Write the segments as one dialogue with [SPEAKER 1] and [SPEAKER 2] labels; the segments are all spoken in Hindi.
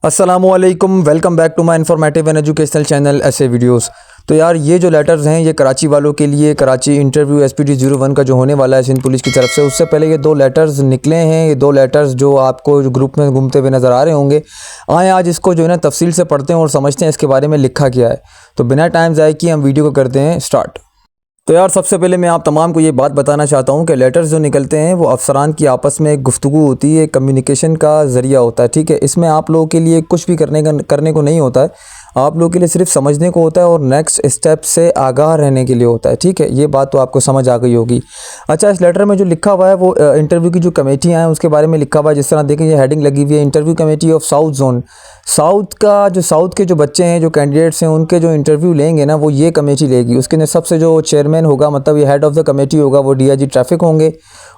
[SPEAKER 1] अस्सलामुअलैकुम, welcome back to my informative and educational channel ऐसे वीडियोस। तो यार ये जो लेटर्स हैं ये कराची वालों के लिए, कराची इंटरव्यू एसपीटी 01 का जो होने वाला है सिंध पुलिस की तरफ से, उससे पहले ये दो लेटर्स निकले हैं। ये दो लेटर्स जो आपको जो ग्रुप में घूमते हुए नज़र आ रहे होंगे, आए आज इसको जो है ना तफसील से पढ़ते हैं और समझते हैं इसके बारे में लिखा क्या है। तो बिना टाइम ज़ाय किए हम वीडियो को करते हैं स्टार्ट। तो यार सबसे पहले मैं आप तमाम को ये बात बताना चाहता हूँ कि लेटर्स जो निकलते हैं वो अफसरान की आपस में एक गुफ्तगू होती है, कम्युनिकेशन का ज़रिया होता है। ठीक है, इसमें आप लोगों के लिए कुछ भी करने को नहीं होता है, आप लोगों के लिए सिर्फ समझने को होता है और नेक्स्ट स्टेप से आगाह रहने के लिए होता है। ठीक है, ये बात तो आपको समझ आ गई होगी। अच्छा, इस लेटर में जो लिखा हुआ है वो इंटरव्यू की जो कमेटियाँ हैं उसके बारे में लिखा हुआ है। जिस तरह देखें ये हेडिंग लगी हुई है, interview committee of south zone. South के जो बच्चे हैं, जो कैंडिडेट्स हैं, उनके जो इंटरव्यू लेंगे ना वो ये कमेटी लेगी। उसके अंदर सबसे जो चेयरमैन होगा, मतलब ये हेड ऑफ़ द कमेटी होगा, वो डीआईजी ट्रैफिक होंगे।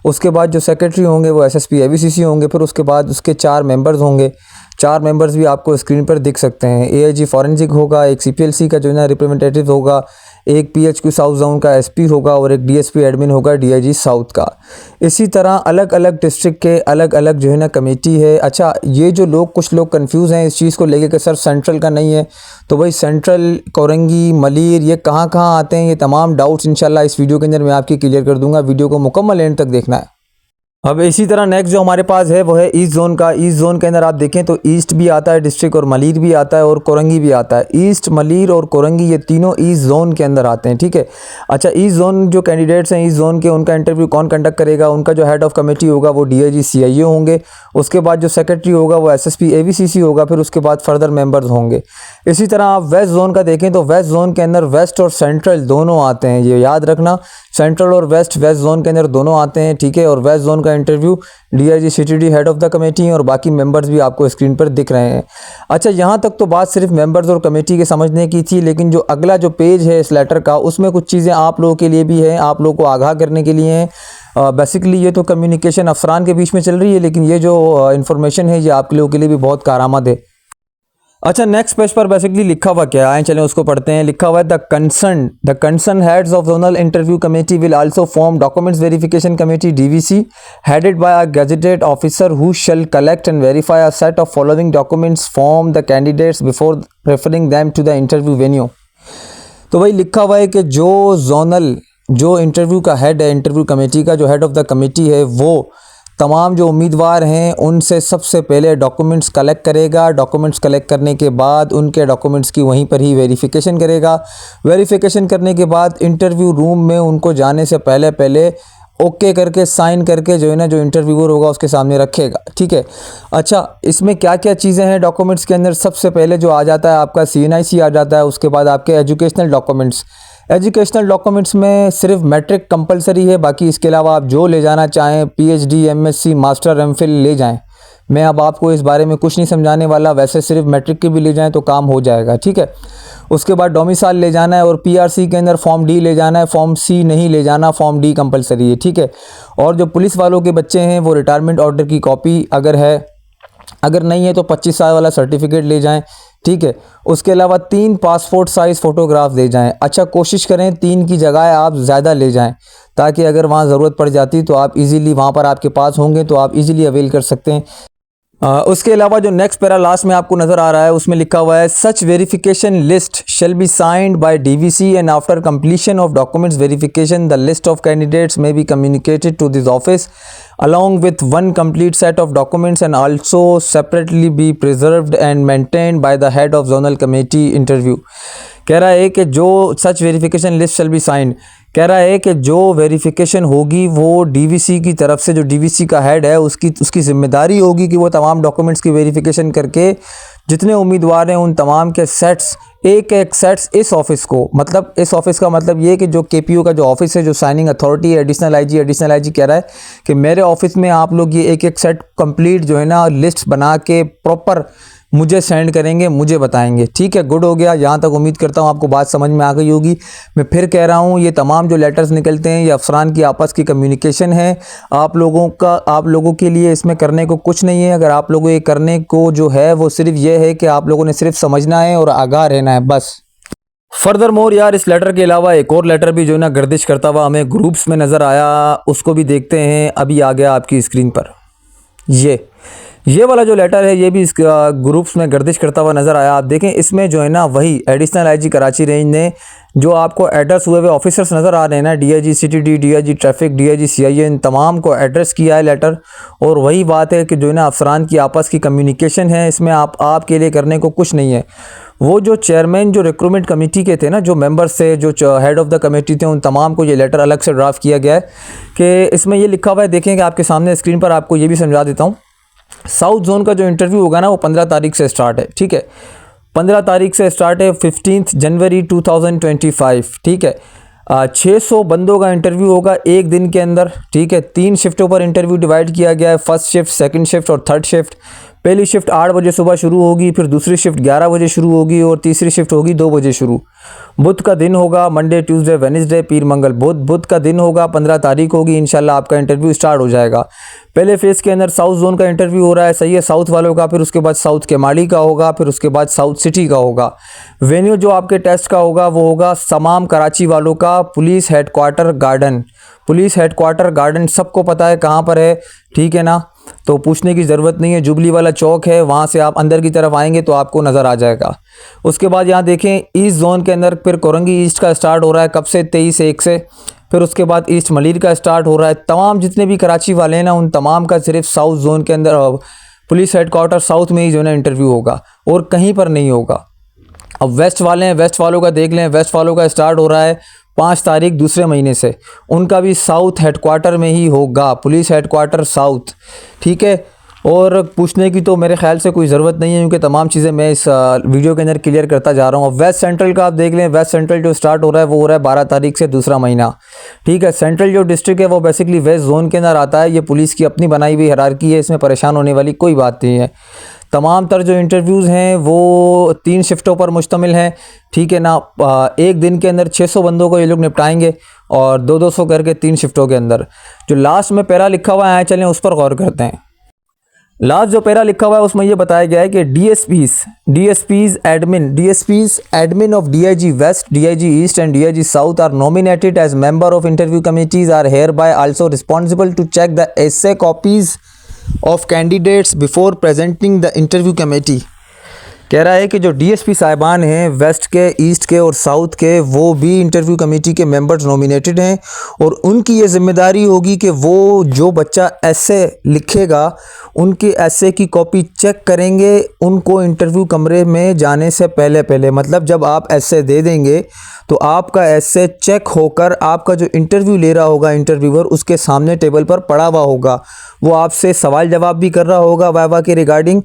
[SPEAKER 1] उसके बाद जो सेक्रेटरी होंगे वो एसएसपी एवीसीसी होंगे। फिर उसके बाद उसके 4 मेंबर्स होंगे। 4 मेंबर्स भी आपको स्क्रीन पर दिख सकते हैं। एआईजी फॉरेंसिक होगा, एक सीपीएलसी का जो है ना रिप्रेजेंटेटिव होगा, एक पीएचक्यू साउथ जोन का एसपी होगा और एक डीएसपी एडमिन होगा डीआईजी साउथ का। इसी तरह अलग अलग डिस्ट्रिक्ट के अलग अलग जो है ना कमेटी है। अच्छा, ये जो लोग कुछ लोग कंफ्यूज हैं इस चीज़ को लेके कि सर सेंट्रल का नहीं है, तो भाई सेंट्रल, कोरंगी, मलीर ये कहाँ कहाँ आते हैं, ये तमाम डाउट्स इंशाल्लाह इस वीडियो के अंदर मैं आपकी क्लियर कर दूंगा। वीडियो को मुकम्मल एंड तक देखना है। अब इसी तरह नेक्स्ट जो हमारे पास है वो है ईस्ट जोन का। ईस्ट जोन के अंदर आप देखें तो ईस्ट भी आता है डिस्ट्रिक्ट, और मलीर भी आता है और कोरंगी भी आता है। ईस्ट, मलीर और कोरंगी ये तीनों ईस्ट जोन के अंदर आते हैं। ठीक है। अच्छा, ईस्ट जोन जो कैंडिडेट्स हैं ईस्ट जोन के, उनका इंटरव्यू कौन कंडक्ट करेगा? उनका जो हेड ऑफ कमेटी होगा वो डीआईजी सीआईए होंगे। उसके बाद जो सेक्रेटरी होगा वो एसएसपी एवीसीसी होगा। फिर उसके बाद फर्दर मेंबर्स होंगे। इसी तरह आप वेस्ट जोन का देखें तो वेस्ट जोन के अंदर वेस्ट और सेंट्रल दोनों आते हैं, ये याद रखना। सेंट्रल और वेस्ट जोन के अंदर दोनों आते हैं। ठीक है, और वेस्ट जोन का interview DIG CTD head of the committee और बाकी मेंबर्स भी आपको स्क्रीन पर दिख रहे हैं। अच्छा, यहाँ तक तो बात सिर्फ मेंबर्स और कमेटी के समझने की थी, लेकिन जो अगला जो पेज है इस लेटर का उसमें कुछ चीज़ें आप लोगों के लिए भी है, आप लोगों को आगाह करने के लिए हैं। बेसिकली ये तो कम्युनिकेशन अफसरान के बीच में चल रही है, लेकिन ये जो इन्फॉर्मेशन है ये आप लोगों के लिए भी बहुत कारआमद है। अच्छा, नेक्स्ट पेज पर बेसिकली लिखा हुआ क्या है, चलें उसको पढ़ते हैं। लिखा हुआ है the concern heads of zonal interview committee will also form documents verification committee DVC headed by a gazetted officer who shall collect and verify a set of following documents from the candidates before referring them to the interview venue. तो वही लिखा हुआ है कि जो इंटरव्यू का हेड है, इंटरव्यू कमेटी का जो हेड ऑफ द कमेटी है, वो तमाम जो उम्मीदवार हैं उनसे सबसे पहले डॉक्यूमेंट्स कलेक्ट करेगा। डॉक्यूमेंट्स कलेक्ट करने के बाद उनके डॉक्यूमेंट्स की वहीं पर ही वेरिफिकेशन करेगा। वेरिफिकेशन करने के बाद इंटरव्यू रूम में उनको जाने से पहले ओके करके साइन करके जो है ना जो इंटरव्यूअर होगा उसके सामने रखेगा। ठीक है। अच्छा, इसमें क्या क्या चीज़ें हैं डॉक्यूमेंट्स के अंदर? सबसे पहले जो आ जाता है आपका CNIC आ जाता है। उसके बाद आपके एजुकेशनल डॉक्यूमेंट्स में सिर्फ मैट्रिक कंपलसरी है, बाकी इसके अलावा आप जो ले जाना चाहें PhD, MSc, मास्टर, MPhil ले जाएं। मैं अब आपको इस बारे में कुछ नहीं समझाने वाला, वैसे सिर्फ मैट्रिक के भी ले जाएं तो काम हो जाएगा। ठीक है। उसके बाद डोमिसाइल ले जाना है और PRC के अंदर फॉर्म D ले जाना है, फॉर्म C नहीं ले जाना, फॉर्म D कंपलसरी है। ठीक है। और जो पुलिस वालों के बच्चे हैं वो रिटायरमेंट ऑर्डर की कॉपी अगर है, अगर नहीं है तो 25 साल वाला सर्टिफिकेट ले जाएं। ठीक है। उसके अलावा 3 पासपोर्ट साइज़ फ़ोटोग्राफ ले जाएं। अच्छा, कोशिश करें 3 की जगह आप ज़्यादा ले जाएं, ताकि अगर वहाँ ज़रूरत पड़ जाती तो आप इजीली वहाँ पर आपके पास होंगे तो आप इजीली अवेल कर सकते हैं। उसके अलावा जो नेक्स्ट पैरा लास्ट में आपको नज़र आ रहा है उसमें लिखा हुआ है such verification list shall be signed by DVC and after completion of documents verification the list of candidates may be communicated to this office along with one complete set of documents and also separately be preserved and maintained by the head of zonal committee interview। कह रहा है कि जो such verification list shall be signed, कह रहा है कि जो वेरिफिकेशन होगी वो डीवीसी की तरफ से, जो डीवीसी का हेड है उसकी जिम्मेदारी होगी कि वो तमाम डॉक्यूमेंट्स की वेरिफिकेशन करके जितने उम्मीदवार हैं उन तमाम के सेट्स, एक सेट्स इस ऑफिस को, मतलब इस ऑफिस का मतलब ये कि जो KPO का जो ऑफिस है, जो साइनिंग अथॉरिटी है, एडिशनल आईजी कह रहा है कि मेरे ऑफिस में आप लोग ये एक सेट कंप्लीट जो है ना लिस्ट बना के प्रॉपर मुझे सेंड करेंगे, मुझे बताएंगे। ठीक है, गुड हो गया। यहाँ तक उम्मीद करता हूँ आपको बात समझ में आ गई होगी। मैं फिर कह रहा हूँ, ये तमाम जो लेटर्स निकलते हैं ये अफसरान की आपस की कम्युनिकेशन है। आप लोगों के लिए इसमें करने को कुछ नहीं है। अगर आप लोगों ये करने को जो है वो सिर्फ ये है कि आप लोगों ने सिर्फ समझना है और आगाह रहना है, बस। फर्दर मोर यार, इस लेटर के अलावा एक और लेटर भी जो है ना गर्दिश करता हुआ हमें ग्रुप्स में नज़र आया, उसको भी देखते हैं। अभी आ गया आपकी स्क्रीन पर। ये वाला जो लेटर है ये भी इस ग्रुप्स में गर्दिश करता हुआ नज़र आया। आप देखें इसमें जो है ना वही एडिशनल आईजी कराची रेंज ने जो आपको एड्रेस हुए हुए ऑफिसर्स नज़र आ रहे हैं ना, DIG city, DIG traffic, DIG CIA, इन तमाम को एड्रेस किया है लेटर। और वही बात है कि जो है ना अफसरान की आपस की कम्युनिकेशन है, इसमें आपके लिए करने को कुछ नहीं है। वो जो चेयरमैन जो रिक्रूटमेंट कमेटी के थे ना, जो मेंबर्स थे, जो हेड ऑफ़ द कमेटी थे, उन तमाम को ये लेटर अलग से ड्राफ्ट किया गया है कि इसमें ये लिखा हुआ है, देखें कि आपके सामने स्क्रीन पर आपको ये भी समझा देता हूँ। साउथ जोन का जो इंटरव्यू होगा ना वो 15 तारीख से स्टार्ट है, ठीक है। 15 तारीख से स्टार्ट है, 15 जनवरी 2025, ठीक है। 600 बंदों का इंटरव्यू होगा एक दिन के अंदर, ठीक है। 3 शिफ्टों पर इंटरव्यू डिवाइड किया गया है, फर्स्ट शिफ्ट, सेकंड शिफ्ट और थर्ड शिफ्ट। पहली शिफ्ट 8 बजे सुबह शुरू होगी, फिर दूसरी शिफ्ट 11 बजे शुरू होगी और तीसरी शिफ्ट होगी 2 बजे शुरू। बुध का दिन होगा, मंडे, ट्यूसडे, वेडनेसडे, पीर, मंगल, बुध का दिन होगा, 15 तारीख होगी, इंशाल्लाह आपका इंटरव्यू स्टार्ट हो जाएगा। पहले फेज़ के अंदर साउथ जोन का इंटरव्यू हो रहा है, सही है, साउथ वालों का, फिर उसके बाद साउथ के माली का होगा, फिर उसके बाद साउथ सिटी का होगा। वेन्यू जो आपके टेस्ट का होगा वो होगा तमाम कराची वालों का police headquarter garden. Police headquarter garden सबको पता है कहाँ पर है, ठीक है ना, तो पूछने की ज़रूरत नहीं है। जुबली वाला चौक है, वहाँ से आप अंदर की तरफ आएंगे तो आपको नज़र आ जाएगा। उसके बाद यहाँ देखें ईस्ट जोन के अंदर फिर कोरंगी ईस्ट का स्टार्ट हो रहा है, कब से, 23/1 से। फिर उसके बाद ईस्ट मलिर का स्टार्ट हो रहा है। तमाम जितने भी कराची वाले हैं ना, उन तमाम का सिर्फ साउथ जोन के अंदर पुलिस हेडक्वार्टर साउथ में ही जो है ना इंटरव्यू होगा और कहीं पर नहीं होगा। अब वेस्ट वाले हैं, वेस्ट वालों का देख लें, वेस्ट वालों का स्टार्ट हो रहा है 5 तारीख दूसरे महीने से, उनका भी साउथ हेडक्वार्टर में ही होगा, पुलिस हेडक्वार्टर साउथ, ठीक है। और पूछने की तो मेरे ख्याल से कोई ज़रूरत नहीं है क्योंकि तमाम चीज़ें मैं इस वीडियो के अंदर क्लियर करता जा रहा हूँ। अब वेस्ट सेंट्रल का आप देख लें, वेस्ट सेंट्रल जो स्टार्ट हो रहा है वो हो रहा है 12 तारीख से दूसरा महीना, ठीक है। सेंट्रल जो डिस्ट्रिक्ट है वो बेसिकली वेस्ट जोन के अंदर आता है। ये पुलिस की अपनी बनाई हुई हायरार्की है, इसमें परेशान होने वाली कोई बात नहीं है। तमाम तर जो इंटरव्यूज़ हैं वो 3 शिफ्टों पर मुश्तमिल हैं, ठीक है ना। एक दिन के अंदर 600 बंदों को ये लोग निपटाएंगे और 200 करके 3 शिफ्टों के अंदर। जो लास्ट में पैरा लिखा हुआ है, चलें उस पर गौर करते हैं। लास्ट जो पैरा लिखा हुआ है उसमें ये बताया गया है कि DSPs admin of DIG west, DIG east and DIG south are nominated as member of interview committees are hereby also responsible to check the essay copies of candidates before presenting the interview committee. कह रहा है कि जो डीएसपी साहिबान हैं वेस्ट के, ईस्ट के और साउथ के, वो भी इंटरव्यू कमेटी के मेंबर्स नॉमिनेटेड हैं और उनकी ये जिम्मेदारी होगी कि वो जो बच्चा ऐसे लिखेगा उनके ऐसे की कॉपी चेक करेंगे उनको इंटरव्यू कमरे में जाने से पहले। मतलब जब आप ऐसे दे देंगे तो आपका ऐसे चेक होकर आपका जो इंटरव्यू ले रहा होगा इंटरव्यूअर उसके सामने टेबल पर पड़ा हुआ होगा, वो आपसे सवाल जवाब भी कर रहा होगा वाइवा के रिगार्डिंग,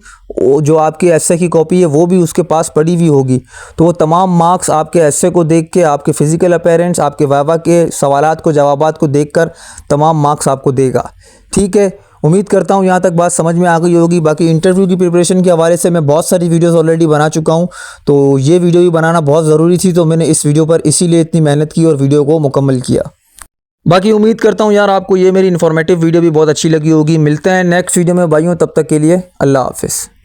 [SPEAKER 1] जो आपके ऐसे की कॉपी है वो भी उसके पास पड़ी हुई होगी। तो वो तमाम मार्क्स आपके ऐसे को देख के, आपके फ़िज़िकल अपीयरेंस, आपके वाइवा के सवालात को, जवाबात को देखकर तमाम मार्क्स आपको देगा, ठीक है। उम्मीद करता हूँ यहाँ तक बात समझ में आ गई होगी। बाकी इंटरव्यू की प्रिपरेशन के हवाले से मैं बहुत सारी वीडियोस ऑलरेडी बना चुका हूँ, तो ये वीडियो भी बनाना बहुत ज़रूरी थी, तो मैंने इस वीडियो पर इसीलिए इतनी मेहनत की और वीडियो को मुकम्मल किया। बाकी उम्मीद करता हूँ यार आपको ये मेरी इन्फॉर्मेटिव वीडियो भी बहुत अच्छी लगी होगी। मिलते हैं नेक्स्ट वीडियो में भाइयों, तब तक के लिए अल्लाह हाफ़िज़।